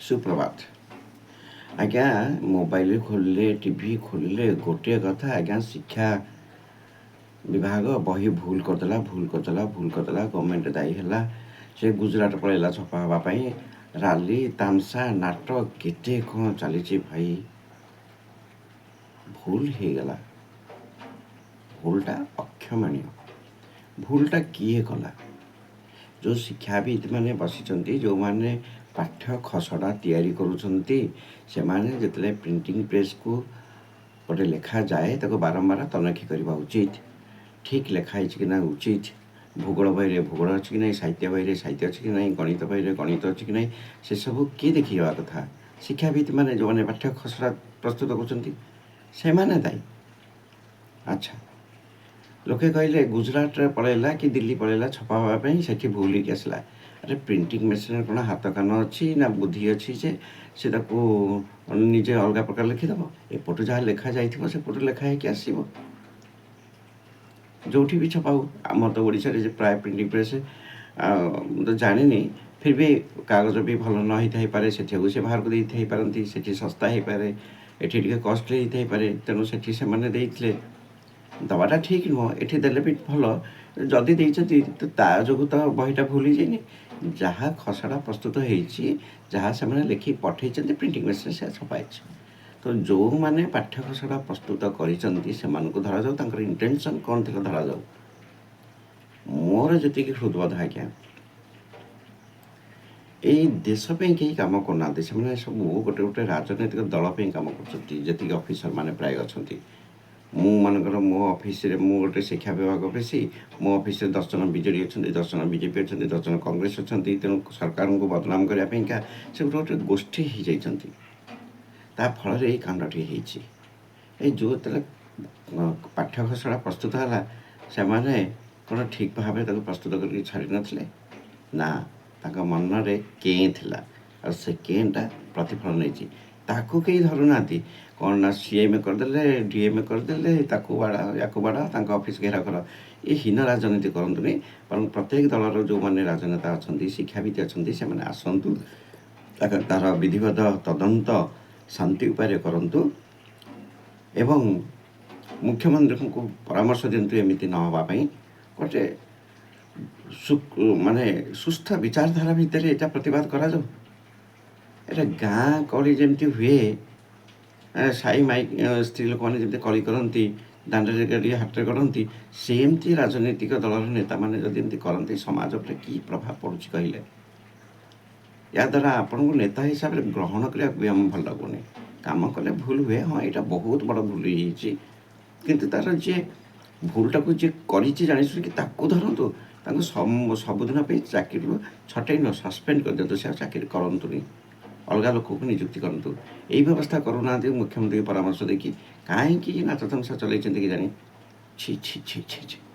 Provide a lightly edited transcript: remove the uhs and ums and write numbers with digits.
सुप्रभात आज्ञा mobile खोलिले TV खोलिले गोटे कथा आज्ञा शिक्षा विभाग बही भूल करदेला गवर्नमेंट दायी है से गुजरात पलैला छपा हाँपाई राली तामसा नाटक केते कौन चली भाई भूल हो गला भूलटा अक्षमणीय भूलटा किए कला जो शिक्षाविद मैंने बसी जो मैंने पाठ्य खसड़ा तैयारी करुँचे से जिते प्रिंटिंग प्रेस को गोटे लेखा जाए ताको बारंबार तनखी करवा उचित ठीक लिखाई कि ना उचित भूगोल बही भूगोल अच्छी कि ना साहित्य बही साहित्य अच्छी कि ना गणित बही गणित अच्छी कि ना से सब किए देखा कथा शिक्षाविद मैंने जो मैंने पाठ्य खसड़ा प्रस्तुत कर दायी। अच्छा लोके कहले गुजरात पलैला कि दिल्ली पलैला छपा हाँपाई से भूल ही आसला अरे प्रिंटिंग मेसीन कौन हाथ कान अच्छी ना बुद्धि अच्छी जे से निजे अलग प्रकार लिखिदेव एपटू जहाँ लेखा जाइए सेपटू लेखाई आसो जो भी छपा हो आम तो ओडिशा रे प्राय प्रिंटिंग प्रेस तो जानी फिर भी कागज भी भल न होता पारे से बाहर को दे पारती से सस्ता हो पारे एठी टिके कॉस्टली होता पारे तेणु से दवाटा ठीक नुह ये देले भी भल जदि देती तो ता जो तो बहीटा भूल जाए जहाँ खसड़ा प्रस्तुत होती जहाँ से लिखि पठे प्रिंटिंग मेसीन से छपाई तो जो मैंने पाठ्य खसड़ा प्रस्तुत कर धरा जाऊ इंटेंशन कौन थी धरा जाऊ मोर जी हृदबोध आज्ञा ये देशपाई कहीं कम करना से सब गोटे गोटे राजनैतिक दलपाई कम कर ऑफिसर मैंने प्राय अच्छा मुझे मो ऑफिस रे मु गोटे शिक्षा विभाग ऑफिस मो ऑफिस 10 जन बीजेडी अच्छा 10 जन बीजेपी अच्छा 10 जन कांग्रेस अच्छा तेणु सरकार को बदनाम करने से गोटे गोष्ठी हो जाती फल ये कांडटी हो जो पाठ्य खसड़ा प्रस्तुत है से कौन ठीक भाव प्रस्तुत कर छाड़ी नथिले ना मन रे कें थिला और से केंटा प्रतिफल नहीं ताकू कहीं धरू ना कौन ना सीएम करदे डीएम करदे बाड़ा या बाड़ा ऑफिस घेरा कर ये हीन राजनीति करतुनि पर प्रत्येक दलर जो मैंने राजनेता अच्छा शिक्षाविद अच्छा से आसतु तार विधिवत तदंत शांति उपाय करतु एवं मुख्यमंत्री को परामर्श दिंतु एमती न होगापाई गोटे माने सुस्थ विचारधारा भितर यहाँ प्रतिवाद करा जाऊ गाँ कली जमती हुए साई माइक स्त्री लोक मैंने जमी कली करती दांडे गाड़ी हाटे करती सेमती राजनैतिक दलर नेता मैंने जब करती समाज पर कि प्रभाव पड़ुछि कहले या द्वारा आपण को नेता हिसाब से ग्रहण करने आम भल लगुनि कम कले भूल हुए हाँ यहाँ बहुत बड़ भूल किंतु तार जी भूलटा को जी कर जानी धरतु सबुदिन चाकरी छटई न सस्पेंड कर दिखाँ से चाकरी करतुनि अलग लोक को नियुक्ति करूँ यही व्यवस्था करूना मुख्यमंत्री परामर्श देखिए कहीं नाच तमसा चलते कि जानी छी छी छी छी छी